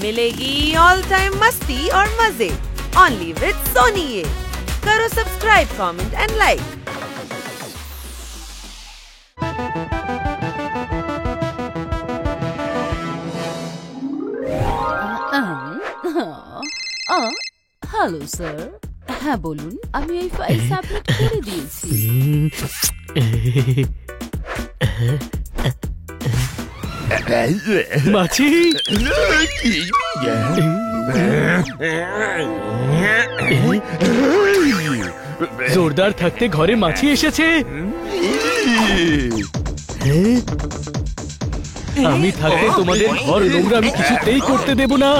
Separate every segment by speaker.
Speaker 1: मिलेगी all time मस्ती और मजे ओनली विद सोनी। ये करो subscribe, comment and like.
Speaker 2: Hello sir, হ্যাঁ বলুন, আমি এই ফাইল সাবমিট করে দিয়েছি।
Speaker 3: মাছি জোরদার থাকতে ঘরে মাছি এসেছে। আমি থাকতে তোমাদের ঘর নোংরা আমি কিছুতেই করতে দেব না।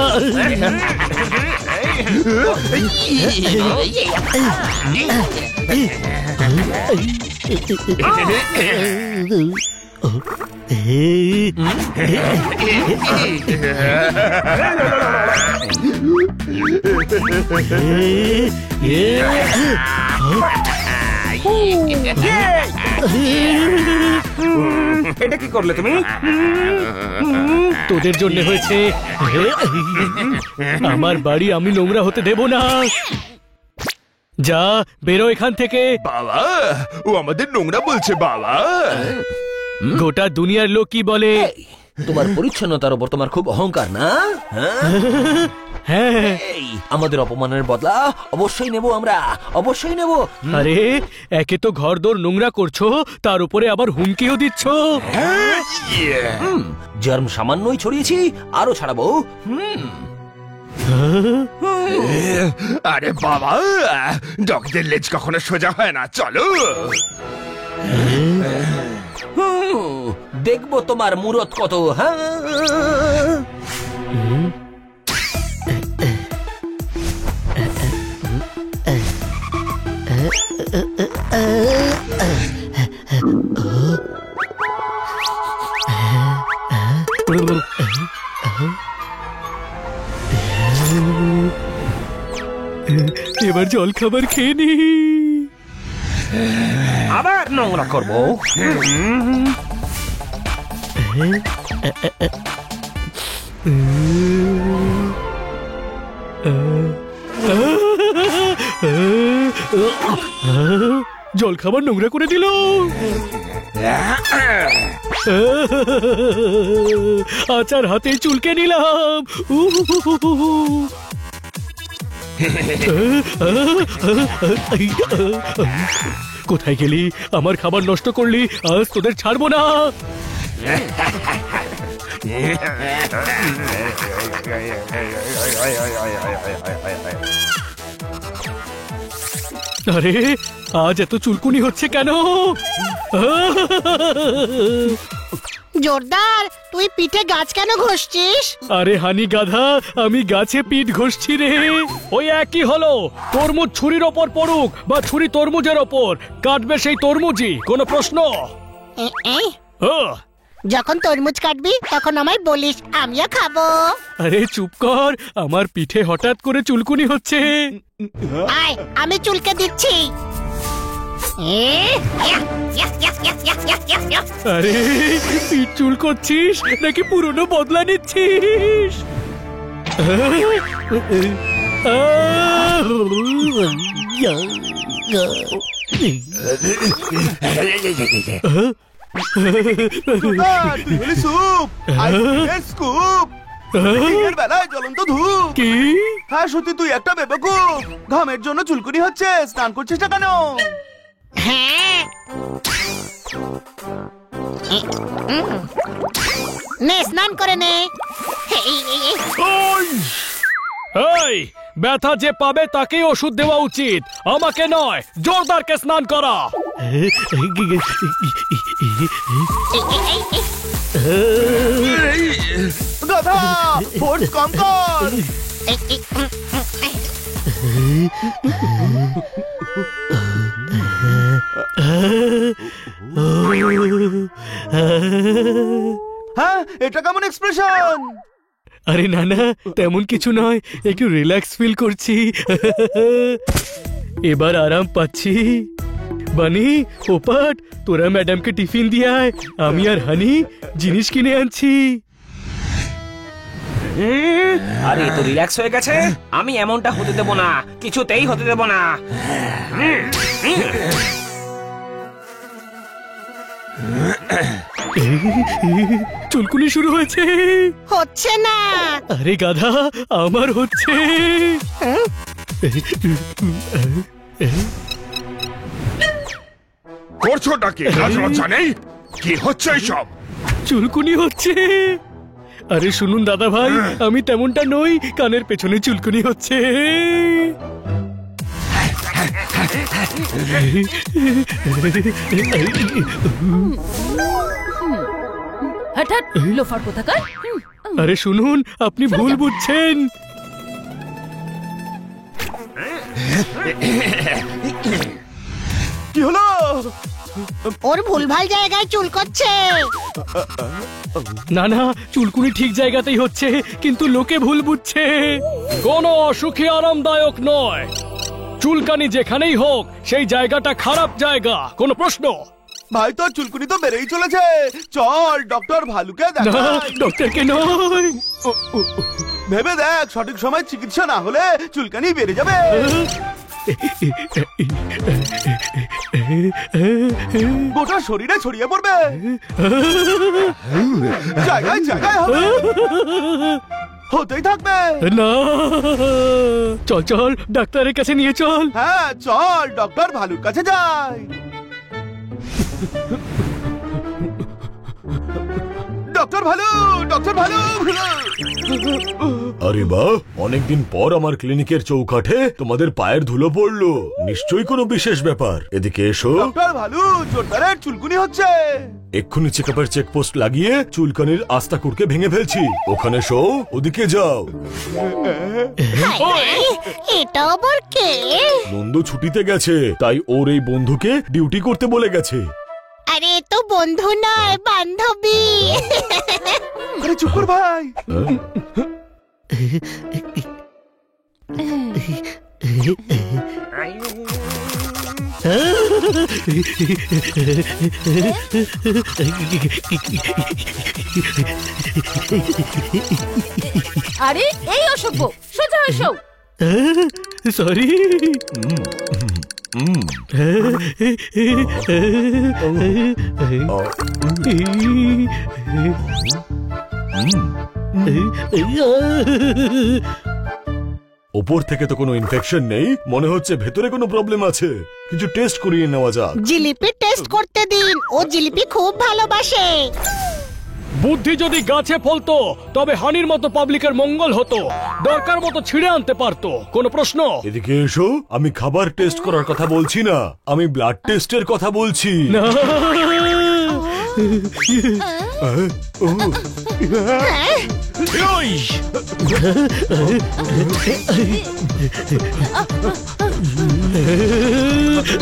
Speaker 4: এটা কি করলে তুমি?
Speaker 3: তোদের জন্য হয়েছে। আমার বাড়ি আমি নোংরা হতে দেব না। যা বেরো এখান থেকে।
Speaker 4: বাবা, ও আমাদের নোংরা বলছে বাবা।
Speaker 3: গোটা দুনিয়ার লোক কি বলে?
Speaker 5: তোমার পরিচ্ছন্নতার উপর তোমার খুব অহংকার না?
Speaker 3: হ্যাঁ,
Speaker 5: আমাদের অপমানের বদলা অবশ্যই নেব, আমরা অবশ্যই নেব।
Speaker 3: আরে একে তো ঘর দোর নোংরা করছো, তার উপরে আবার হুমকিও দিচ্ছ।
Speaker 5: জার্ম সামান্যই ছড়িয়েছি, আরো ছাড়াবো।
Speaker 4: আরে বাবা, ডগদের লেজ কখনো সোজা হয় না, চলো।
Speaker 5: দেখবো তোমার মুরত কত। হ্যাঁ,
Speaker 3: এবার জল খাবার খেয়ে নি।
Speaker 5: আবার নোংরা করবো।
Speaker 3: জল খাবার নোংরা করে দিল। আচার হাতে চুলকে নিলাম। কোথায় গেলি? আমার খাবার নষ্ট করলি, আজ তোদের ছাড়বো না। আরে আজ এত চুলকুনি হচ্ছে কেন?
Speaker 6: জোরদার, তুই পিঠে গাছ কেন ঘষছিস?
Speaker 3: আরে হানি গাধা, আমি গাছে পিঠ ঘষছি রে। ওই একই হলো, তরমুজ ছুরির ওপর পড়ুক বা ছুরি তরমুজের ওপর, কাটবে সেই তরমুজই। কোনো প্রশ্ন?
Speaker 6: যখন তরমুজ কাটবি তখন আমায় বলিস, আমিও খাবো।
Speaker 3: আরে চুপ কর, আমার পিঠে হঠাৎ করে চুলকুনি হচ্ছে।
Speaker 6: আয়, আমি চুলকে দিচ্ছি।
Speaker 3: আরে পিঠ চুল করছিস নাকি পুরনো বদলা নিচ্ছিস?
Speaker 4: জ্বলন্ত ধূপ।
Speaker 3: কি?
Speaker 4: হ্যাঁ সত্যি, তুই একটা বেবকুফ। ঘামের জন্য চুলকুনি হচ্ছে, স্নান করছিস না কেন?
Speaker 6: হ্যাঁ, নে স্নান করে নে।
Speaker 3: এই ব্যথা যে পাবে তাকেই ওষুধ দেওয়া উচিত, আমাকে নয়। জোরদারকে স্নান করা।
Speaker 4: গাধা, ফোর্স কম কর। হ্যাঁ, এটা কেমন এক্সপ্রেশন?
Speaker 3: আরে না না, তেমন কিছু নয়, একটু রিল্যাক্স ফিল করছি। এবার আরাম পাচ্ছি। বানি, ওপাট, তোরা ম্যাডামকে টিফিন দিয়ে আয়, আমি আর হানি জিনিস কিনে আনছি।
Speaker 5: আরে তো রিল্যাক্স হয়ে গেছে, আমি এমনটা হতে দেব না, কিছুতেই হতে দেব না।
Speaker 3: চুলকুনি শুরু হয়েছে।
Speaker 6: হচ্ছে না।
Speaker 3: আরে গাধা, আমার হচ্ছে।
Speaker 7: করছোটা কি? লাজ লজ্জা নেই? কি হচ্ছে এইসব?
Speaker 3: চুলকুনি হচ্ছে। আরে শুনুন দাদা ভাই, আমি তেমনটা নই, কানের পেছনে চুলকুনি হচ্ছে।
Speaker 2: হাট হাট, লোফার কোথাকার।
Speaker 3: আরে শুনুন, আপনি ভুল বুঝছেন।
Speaker 4: কি হলো?
Speaker 6: ওর ভুলভাল জায়গায় চুল করছে।
Speaker 3: না না, চুলকুনি ঠিক জায়গাতেই হচ্ছে, কিন্তু লোকে ভুল বুঝছে। কোনো অসুখী আরামদায়ক নয়। চুলকানি যেখানেই হোক, সেই জায়গাটা খারাপ জায়গা, কোনো প্রশ্ন?
Speaker 4: ভাই তোর চুলকুনি তো বেড়েই চলেছে, চল ডক্টর ভালুকে
Speaker 3: না,
Speaker 4: দেখাই।
Speaker 3: ডক্টরকে নয়।
Speaker 4: ভেবে দেখ, সঠিক সময় চিকিৎসা না হলে চুলকানি বেড়ে যাবে। গোটা শরীরে ছড়িয়ে পড়বে, জায়গায় জায়গায় হবে, হতেই থাকবে।
Speaker 3: না, চল চল ডাক্তারের কাছে নিয়ে চল।
Speaker 4: হ্যাঁ চল ডক্টর ভালুর কাছে যাই। Doctor value, doctor value.
Speaker 8: আরে বাহ, অনেকদিন পর আমার ক্লিনিকের চৌকাঠে তোমাদের পায়ের ধুলো পড়লো, নিশ্চয়ই কোনো বিশেষ ব্যাপার। এদিকে এসো।
Speaker 4: ডক্টর ভালু, জোরদারের চুলকুনি হচ্ছে।
Speaker 8: এক্ষুনি চেকআপের চেকপোস্ট লাগিয়ে চুলকানির আস্তাকুড়কে ভেঙে ফেলছি। ওখানে শো, ওদিকে যাও।
Speaker 6: এটা আবার কে?
Speaker 8: নন্দু ছুটিতে গেছে, তাই ওর এই বন্ধুকে ডিউটি করতে বলে গেছে।
Speaker 6: আরে এ তো বন্ধু নয়, বান্ধবী।
Speaker 4: আরে চুপ কর ভাই।
Speaker 2: আরে এই অসভ্য, সোজা এসো।
Speaker 3: সরি।
Speaker 8: ওপর থেকে তো কোনো ইনফেকশন নেই, মনে হচ্ছে ভেতরে কোনো প্রবলেম আছে। কিছু টেস্ট করিয়ে নেওয়া যাক।
Speaker 6: জিলিপি টেস্ট করতে দিন, ও জিলিপি খুব ভালোবাসে।
Speaker 3: বুদ্ধি যদি গাছে ফলতো, তবে হানির মতো পাবলিকের মঙ্গল হতো, দরকার মতো ছিঁড়ে আনতে পারতো, কোনো প্রশ্ন?
Speaker 8: এদিকে এসো, আমি খাবার টেস্ট করার কথা বলছি না, আমি ব্লাড টেস্টের কথা বলছি।
Speaker 3: না।
Speaker 8: ওই!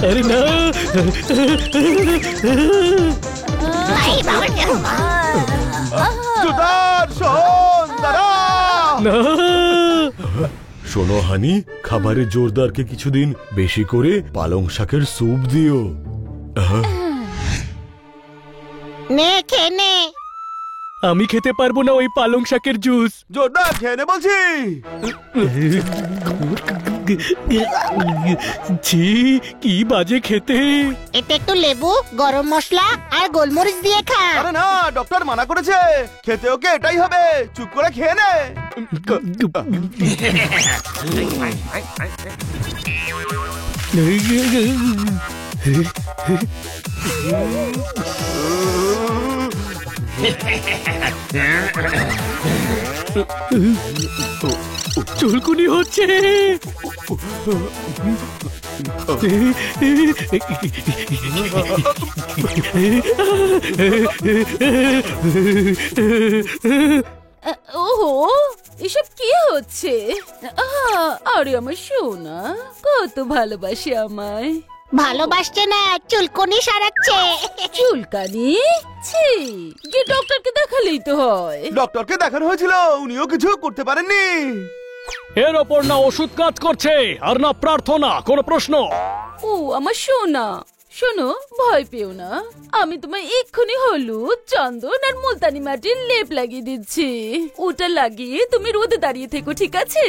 Speaker 3: আরে না।
Speaker 4: জোরদার শোন, দাঁড়া।
Speaker 3: না।
Speaker 8: শোনো হানি, খাবারে জোরদারকে কিছুদিন বেশি করে পালং শাকের স্যুপ দিও।
Speaker 6: নে খেয়ে নে।
Speaker 3: আমি খেতে পারবো না ওই পালং শাকের জুস।
Speaker 4: জোরদার খেয়ে নে বলছি।
Speaker 3: ছি, কি বাজে খেতে।
Speaker 6: এতে একটু লেবু, গরম মশলা আর গোলমরিচ দিয়ে খা।
Speaker 4: আরে না, ডক্টর মানা করেছে, খেতে ওকে এটাই হবে, চুপ করে খেয়ে নে।
Speaker 3: চুলকুনি হচ্ছে।
Speaker 2: ওহো, এসব কি হচ্ছে? আরে আমার সোনা, কত ভালোবাসে আমায়।
Speaker 6: ভালোবাসছে না, চুলকুনি সারাচ্ছে।
Speaker 2: চুলকানি? ছি, গিয়ে ডক্টরকে দেখালেই তো হয়।
Speaker 4: ডক্টরকে দেখানো হয়েছিল, উনিও কিছু করতে পারেননি।
Speaker 3: এর ওপর না ওষুধ কাজ করছে, আর না প্রার্থনা, কোনো প্রশ্ন?
Speaker 2: ও আমার সোনা, শোনো, ভয় পেও না। আমি তোমায় এক্ষুনি হলুদ, চন্দন আর মুলতানি মাটির লেপ লাগিয়ে দিচ্ছি। ওটা লাগিয়ে তুমি রোদে দাঁড়িয়ে থেকো, ঠিক আছে?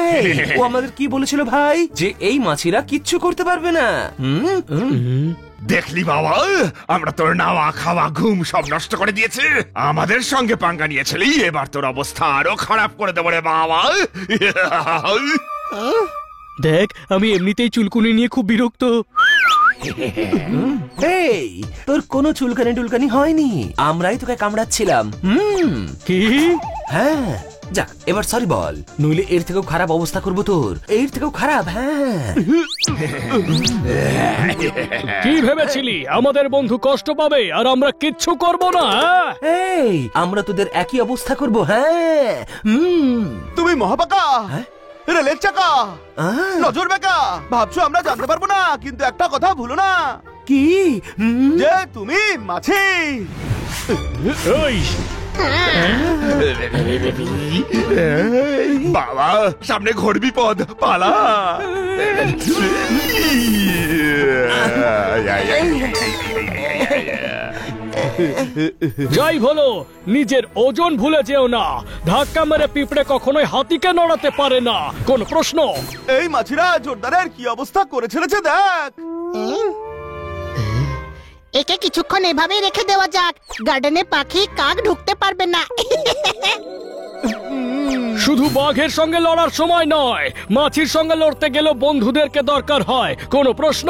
Speaker 5: এই, ও আমাদের কি বলেছিল ভাই, যে এই মাছিরা কিচ্ছু করতে পারবে না?
Speaker 7: দেখলি বাবা, আমরা তোর নাওয়া খাওয়া ঘুম সব নষ্ট করে দিয়েছি। আমাদের সঙ্গে পাঙ্গা নিয়েছিলি, এবার তোর অবস্থা আরো খারাপ করে দেবো রে বাবা।
Speaker 3: দেখ, আমি এমনিতেই চুলকুনি নিয়ে খুব বিরক্ত।
Speaker 5: এই, তোর কোনো চুলকানি টুলকানি হয়নি, আমরাই তোকে কামড়াচ্ছিলাম।
Speaker 3: কি?
Speaker 5: হ্যাঁ, যা এবার সরি বল, নইলে এর থেকেও খারাপ অবস্থা করবো তোর, এর থেকেও খারাপ। হ্যাঁ,
Speaker 3: কি ভেবেছিলি আমাদের বন্ধু কষ্ট পাবে আর আমরা কিচ্ছু করব না?
Speaker 5: এই, আমরা তোদের একই অবস্থা করবো। হ্যাঁ,
Speaker 4: তুমি মহাপাকা, রেলের চাকা,
Speaker 5: আহ,
Speaker 4: নজর বেকা। ভাবছো আমরা জানতে পারবো না, কিন্তু একটা কথা ভুলো না,
Speaker 5: কি?
Speaker 4: যে তুমি মাছি।
Speaker 3: ওই,
Speaker 7: বাবা, সামনে ঘোর বিপদ, পালা।
Speaker 3: যাই বলো, নিজের ওজন ভুলে যেও না। ধাক্কা মেরে পিঁপড়ে কখনোই হাতিকে নড়াতে পারে না। কোন প্রশ্ন?
Speaker 4: এই মাছিরা জোরদারের কি অবস্থা করে ছেড়েছে দেখ।
Speaker 6: একে কিছুক্ষণ এভাবেই রেখে দেওয়া যাক, গার্ডেনে পাখি কাক ঢুকতে পারবে না।
Speaker 3: শুধু বাঘের সঙ্গে লড়ার সময় নয়, মাছির সঙ্গে লড়তে গেলেও বন্ধুদেরকে দরকার হয়। কোনো প্রশ্ন?